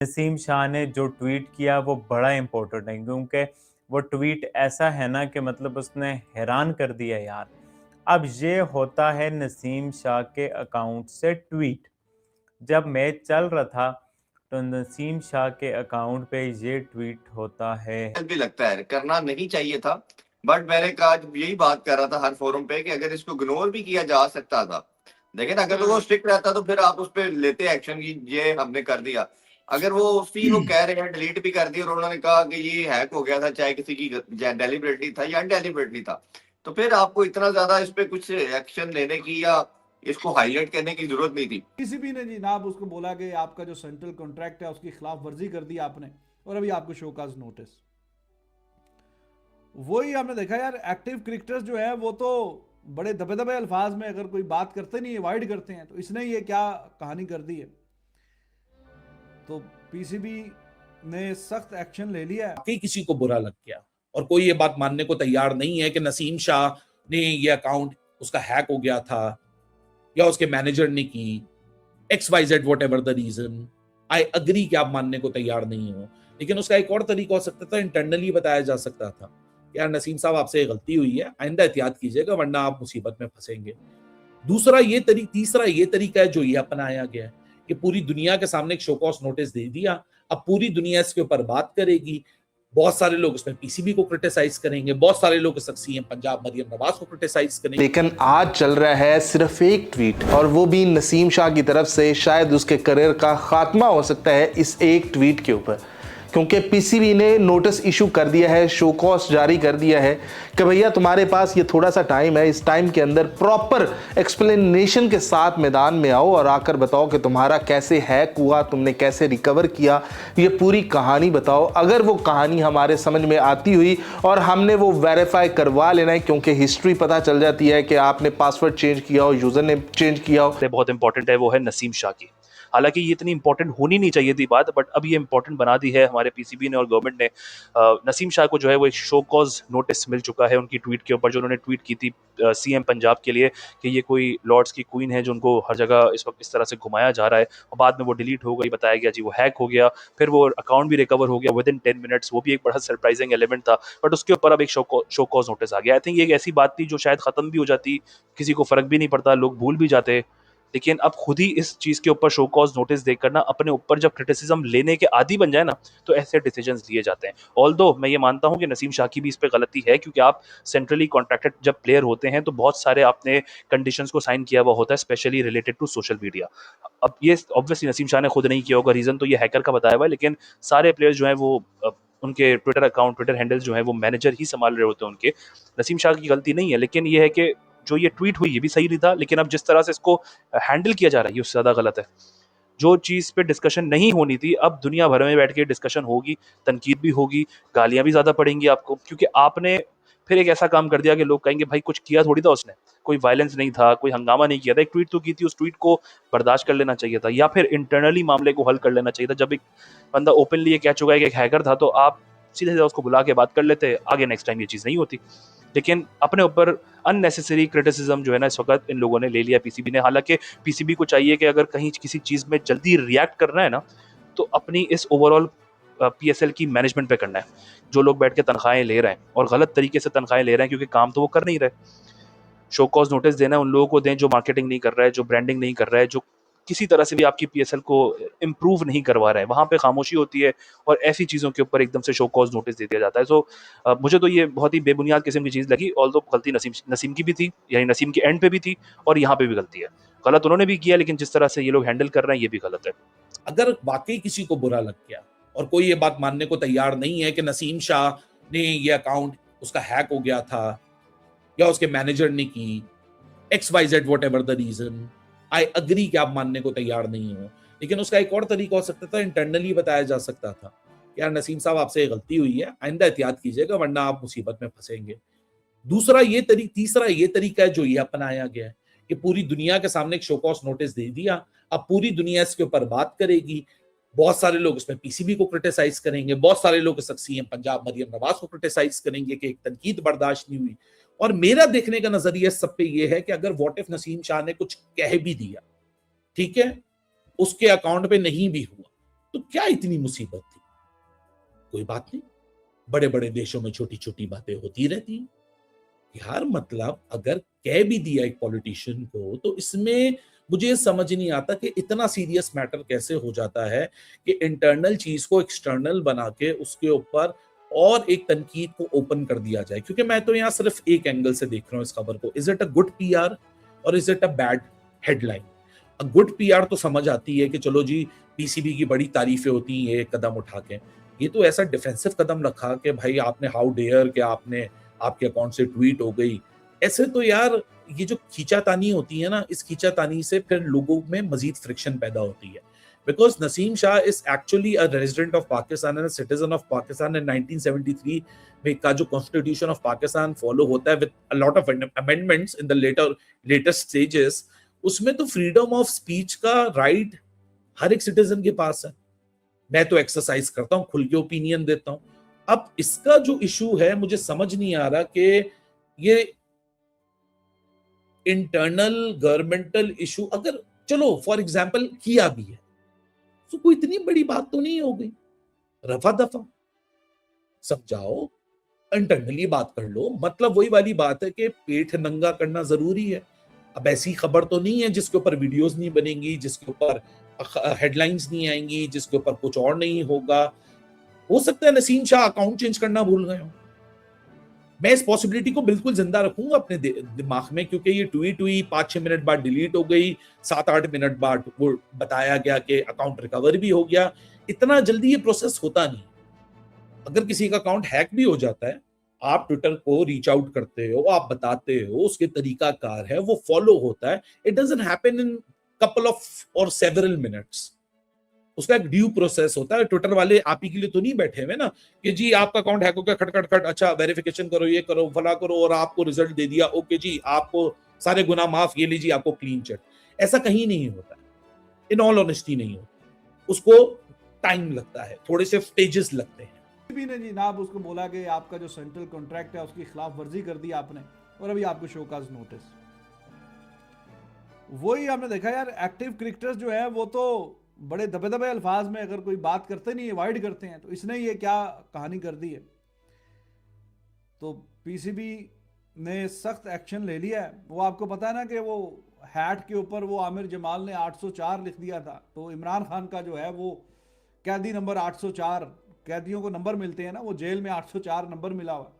नसीम शाह ने जो ट्वीट किया वो बड़ा इम्पोर्टेंट है, क्योंकि वो ट्वीट ऐसा है ना कि मतलब उसने हैरान कर दिया यार। अब ये होता है नसीम शाह के अकाउंट से ट्वीट। जब मैच चल रहा था तो नसीम शाह के अकाउंट पे ये ट्वीट होता है। भी लगता है करना नहीं चाहिए था, बट मैंने कहा यही बात कर रहा था हर फोरम पे कि अगर इसको इग्नोर भी किया जा सकता था, लेकिन अगर वो स्ट्रिक्ट रहता तो फिर आप उस पर लेते एक्शन की, ये हमने कर दिया। अगर वो वो कह रहे हैं डिलीट भी कर दी और उन्होंने कहा कि ये हैक हो गया था, चाहे किसी की डेलिबरेटली था या अनडेलिबरेटली था, तो फिर आपको इतना ज्यादा इस पे कुछ एक्शन लेने की या इसको हाईलाइट करने की जरूरत नहीं थी। पीसीबी ने जनाब उसको बोला कि आपका जो सेंट्रल कॉन्ट्रैक्ट है उसकी खिलाफ वर्जी कर दी आपने, और अभी आपको शोकाज नोटिस। वही हमने देखा यार, एक्टिव क्रिकेटर्स जो है वो तो बड़े दबे दबे अल्फाज में अगर कोई बात करते नहीं, अवॉइड करते हैं, तो इसने ये क्या कहानी कर दी है। तो पीसीबी ने सख्त एक्शन ले लिया है। वाकई किसी को बुरा लग गया और कोई ये बात मानने को तैयार नहीं है कि नसीम शाह ने ये अकाउंट उसका हैक हो गया था या उसके मैनेजर ने की, XYZ whatever the reason, I agree कि आप मानने को तैयार नहीं हो, लेकिन उसका एक और तरीका हो सकता था, इंटरनली बताया जा सकता था यार नसीम साहब आपसे गलती हुई है, आइंदा एहतियात कीजिएगा वरना आप मुसीबत में फंसेंगे। तीसरा ये तरीका है जो ये अपनाया गया है कि पूरी दुनिया के सामने एक शो कॉज नोटिस दे दिया, अब पूरी दुनिया इसके ऊपर बात करेगी, बहुत सारे लोग इसमें पीसीबी को क्रिटिसाइज करेंगे, बहुत सारे लोग सीएम पंजाब मरियम नवाज को क्रिटिसाइज करेंगे। लेकिन आज चल रहा है सिर्फ एक ट्वीट, और वो भी नसीम शाह की तरफ से। शायद उसके करियर का खात्मा हो सकता है इस एक ट्वीट के ऊपर, क्योंकि पीसीबी ने नोटिस इशू कर दिया है, शो कॉज जारी कर दिया है कि भैया तुम्हारे पास ये थोड़ा सा टाइम है, इस टाइम के अंदर प्रॉपर एक्सप्लेनेशन के साथ मैदान में आओ और आकर बताओ कि तुम्हारा कैसे हैक हुआ, तुमने कैसे रिकवर किया, ये पूरी कहानी बताओ। अगर वो कहानी हमारे समझ में आती हुई और हमने वो वेरीफाई करवा लेना है, क्योंकि हिस्ट्री पता चल जाती है कि आपने पासवर्ड चेंज किया हो, यूजर नेम चेंज किया हो। बहुत इंपॉर्टेंट है, वो है नसीम शाह की। हालांकि ये इतनी इंपॉर्टेंट होनी नहीं चाहिए थी बात, बट अब ये इंपॉर्टेंट बना दी है हमारे पीसीबी ने और गवर्नमेंट ने। नसीम शाह को जो है वो एक शो कॉज नोटिस मिल चुका है उनकी ट्वीट के ऊपर, जो उन्होंने ट्वीट की थी सीएम पंजाब के लिए कि ये कोई लॉर्ड्स की क्वीन है जो उनको हर जगह इस वक्त इस तरह से घुमाया जा रहा है, और बाद में वो डिलीट हो गई, बताया गया जी वो हैक हो गया, फिर वो अकाउंट भी रिकवर हो गया विद इन 10 मिनट्स। वो भी एक बड़ा सरप्राइजिंग एलिमेंट था, बट उसके ऊपर अब एक शो कॉज नोटिस आ गया। आई थिंक ये एक ऐसी बात थी जो शायद खत्म भी हो जाती, किसी को फर्क भी नहीं पड़ता, लोग भूल भी जाते, लेकिन अब खुद ही इस चीज के ऊपर शो कॉज नोटिस देकर ना अपने ऊपर जब क्रिटिसिज्म लेने के आदी बन जाए ना, तो ऐसे डिसीजंस लिए जाते हैं। ऑल्दो मैं ये मानता हूं कि नसीम शाह की भी इस पे गलती है, क्योंकि आप सेंट्रली कॉन्ट्रैक्टेड जब प्लेयर होते हैं तो बहुत सारे आपने कंडीशंस को साइन किया हुआ होता है, specially related to social media. अब ये ऑब्वियसली नसीम शाह ने खुद नहीं किया होगा, रीजन तो ये हैकर का बताया हुआ है, लेकिन सारे प्लेयर्स जो है वो उनके ट्विटर अकाउंट, ट्विटर हैंडल्स जो है वो मैनेजर ही संभाल रहे होते हैं उनके। नसीम शाह की गलती नहीं है, लेकिन ये है कि जो ये ट्वीट हुई ये भी सही नहीं था, लेकिन अब जिस तरह से इसको हैंडल किया जा रहा है ये उससे ज़्यादा गलत है। जो चीज़ पे डिस्कशन नहीं होनी थी अब दुनिया भर में बैठ के डिस्कशन होगी, तनकीद भी होगी, गालियां भी ज़्यादा पड़ेंगी आपको, क्योंकि आपने फिर एक ऐसा काम कर दिया कि लोग कहेंगे भाई कुछ किया थोड़ी था उसने, कोई वायलेंस नहीं था, कोई हंगामा नहीं किया था, एक ट्वीट तो की थी, उस ट्वीट को बर्दाश्त कर लेना चाहिए था, या फिर इंटरनली मामले को हल कर लेना चाहिए था। जब एक बंदा ओपनली ये कह चुका है कि एक हैकर था, तो आप सीधे सीधे उसको बुला के बात कर लेते, आगे नेक्स्ट टाइम ये चीज़ नहीं होती। लेकिन अपने ऊपर अननेसेसरी क्रिटिसिज्म जो है ना इस वक्त इन लोगों ने ले लिया पीसीबी ने। हालांकि पीसीबी को चाहिए कि अगर कहीं किसी चीज़ में जल्दी रिएक्ट करना है ना, तो अपनी इस ओवरऑल पीएसएल की मैनेजमेंट पे करना है। जो लोग बैठ के तनख्वाहें ले रहे हैं और गलत तरीके से तनख्वाहें ले रहे हैं, क्योंकि काम तो वो कर नहीं रहे, शो कॉज नोटिस देना है उन लोगों को दें जो मार्केटिंग नहीं कर रहा है, जो ब्रांडिंग नहीं कर रहा है, जो किसी तरह से भी आपकी पीएसएल को इम्प्रूव नहीं करवा रहा है, वहां पे खामोशी होती है और ऐसी चीज़ों के ऊपर एकदम से शो कॉज नोटिस दे दिया जाता है। सो मुझे तो ये बहुत ही बेबुनियाद किस्म की चीज़ लगी। ऑल्दो गलती नसीम की भी थी, यानी नसीम के एंड पे भी थी, और यहाँ पे भी गलती है। गलत उन्होंने भी किया, लेकिन जिस तरह से ये लोग हैंडल कर रहे हैं ये भी गलत है। अगर वाकई किसी को बुरा लग गया और कोई ये बात मानने को तैयार नहीं है कि नसीम शाह ने ये अकाउंट उसका हैक हो गया था या उसके मैनेजर ने की, XYZ whatever the reason, I agree कि आप मानने को तैयार नहीं हो, लेकिन उसका एक और तरीका हो सकता था, इंटरनली बताया जा सकता था यार नसीम साहब आपसे गलती हुई है, आइंदा एहतियात कीजिएगा वरना आप मुसीबत में फंसेंगे। तीसरा ये तरीका है जो ये अपनाया गया है कि पूरी दुनिया के सामने एक शो कॉज नोटिस दे दिया, अब पूरी दुनिया इसके ऊपर बात करेगी, बहुत सारे लोग इसमें पीसीबी को क्रिटिसाइज करेंगे, बहुत सारे लोग सीएम पंजाब मरियम नवाज को क्रिटिसाइज करेंगे कि एक तनकीद बर्दाश्त नहीं हुई। और मेरा देखने का नजरिया सब पे ये है कि अगर व्हाट इफ नसीम शाह ने कुछ कह भी दिया, ठीक है, उसके अकाउंट पे नहीं भी हुआ, तो क्या इतनी मुसीबत थी? कोई बात नहीं, बड़े बड़े देशों में छोटी छोटी बातें होती रहती हैं यार। मतलब अगर कह भी दिया एक पॉलिटिशियन को, तो इसमें मुझे ये समझ नहीं आता कि इतना सीरियस मैटर कैसे हो जाता है कि इंटरनल चीज को एक्सटर्नल बना के उसके ऊपर और एक तनकीद को ओपन कर दिया जाए। क्योंकि मैं तो यहाँ सिर्फ एक एंगल से देख रहा हूँ इस खबर को, is it a good PR और is it a bad headline? A good PR तो समझ आती है कि चलो जी, पीसीबी की बड़ी तारीफें होती हैं ये कदम उठा के। ये तो ऐसा डिफेंसिव कदम रखा कि भाई आपने हाउ डेयर के आपने आपके अकाउंट से ट्वीट हो गई। ऐसे तो यार ये जो खींचातानी होती है ना, इस खींचातानी से फिर लोगों में मजीद फ्रिक्शन पैदा होती है। Because Naseem Shah is actually a resident of Pakistan and citizen of Pakistan. In 1973 में का जो कॉन्स्टिट्यूशन ऑफ पाकिस्तान फॉलो होता है with a lot of amendments in the latest stages, उसमें तो फ्रीडम ऑफ स्पीच का राइट हर एक सिटीजन के पास है। मैं तो एक्सरसाइज करता हूँ, खुल के ओपिनियन देता हूँ। अब इसका जो इशू है, मुझे समझ नहीं आ रहा कि ये इंटरनल गवर्नमेंटल इशू अगर चलो फॉर एग्जांपल किया भी है, तो कोई इतनी बड़ी बात तो नहीं हो गई। रफा दफा समझाओ, इंटरनली बात कर लो। मतलब वही वाली बात है कि पेट नंगा करना जरूरी है। अब ऐसी खबर तो नहीं है जिसके ऊपर वीडियोस नहीं बनेंगी, जिसके ऊपर हेडलाइंस नहीं आएंगी, जिसके ऊपर कुछ और नहीं होगा। हो सकता है नसीम शाह अकाउंट चेंज करना भूल गए हो। मैं इस पॉसिबिलिटी को बिल्कुल जिंदा रखूंगा अपने दिमाग में, क्योंकि ये ट्वीट हुई 5-6 मिनट बाद डिलीट हो गई, 7-8 मिनट बाद वो बताया गया कि अकाउंट रिकवर भी हो गया। इतना जल्दी ये प्रोसेस होता नहीं। अगर किसी का अकाउंट हैक भी हो जाता है, आप ट्विटर को रीच आउट करते हो, आप बताते हो, उसके तरीकाकार है, वो फॉलो होता है। It doesn't happen in couple of और सेवरल मिनट्स। उसका एक ड्यू प्रोसेस होता है। ट्विटर वाले आप ही के लिए तो नहीं बैठे हुए ना कि जी आपका अकाउंट हैक हो गया, खट खट खट, अच्छा वेरिफिकेशन करो, ये करो, फला करो, और आपको रिजल्ट दे दिया, ओके जी आपको सारे गुनाह माफ, ये लीजिए आपको क्लीन चिट। ऐसा कहीं नहीं होता, इन ऑल ऑनेस्टी नहीं होता। उसको टाइम लगता है, थोड़े से स्टेजेस लगते हैं। भी ने जनाब उसको बोला कि आपका जो सेंट्रल कॉन्ट्रैक्ट है उसकी खिलाफ वर्जी कर दी आपने, और अभी आपको शोकाज नोटिस। वही हमने देखा यार, एक्टिव क्रिकेटर्स जो है वो तो बड़े दबे दबे अल्फाज में अगर कोई बात करते नहीं, अवॉइड करते हैं। तो इसने ये क्या कहानी कर दी है। तो पीसीबी ने सख्त एक्शन ले लिया है। वो आपको पता है ना कि वो हैट के ऊपर वो आमिर जमाल ने 804 लिख दिया था। तो इमरान खान का जो है वो कैदी नंबर 804, कैदियों को नंबर मिलते हैं ना, वो जेल में 804 नंबर मिला हुआ।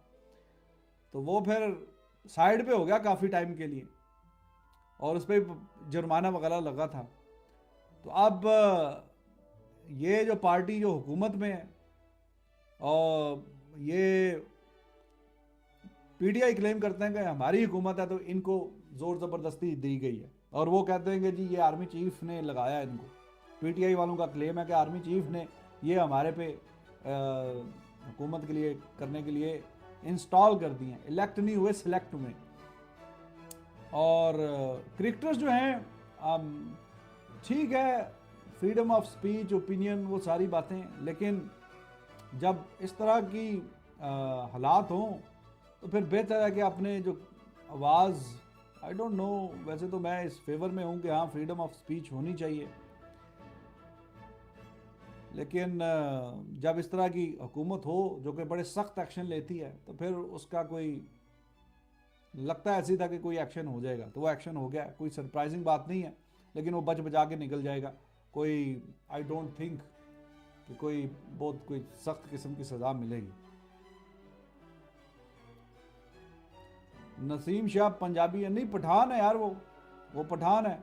तो वो फिर साइड पे हो गया काफ़ी टाइम के लिए, और उस पर जुर्माना वगैरह लगा था। तो अब ये जो पार्टी जो हुकूमत में है, और ये पीटीआई क्लेम करते हैं कि हमारी हुकूमत है, तो इनको ज़ोर ज़बरदस्ती दी गई है। और वो कहते हैं कि जी ये आर्मी चीफ ने लगाया इनको। पीटीआई वालों का क्लेम है कि आर्मी चीफ ने ये हमारे पे हुकूमत के लिए करने के लिए इंस्टॉल कर दिए हैं। इलेक्ट नहीं हुए, सिलेक्ट हुए। और क्रिकेटर्स जो हैं, ठीक है, फ्रीडम ऑफ स्पीच, ओपिनियन, वो सारी बातें, लेकिन जब इस तरह की हालात हों तो फिर बेहतर है कि अपने जो आवाज़, आई डोंट नो, वैसे तो मैं इस फेवर में हूँ कि हाँ फ्रीडम ऑफ स्पीच होनी चाहिए, लेकिन जब इस तरह की हुकूमत हो जो कि बड़े सख्त एक्शन लेती है, तो फिर उसका कोई लगता है ऐसी था कि कोई एक्शन हो जाएगा, तो वो एक्शन हो गया। कोई सरप्राइजिंग बात नहीं है, लेकिन वो बच बचा के निकल जाएगा। कोई आई डोंट थिंक कि कोई बहुत कोई सख्त किस्म की सज़ा मिलेगी। नसीम शाह पंजाबी है नहीं, पठान है यार, वो पठान है।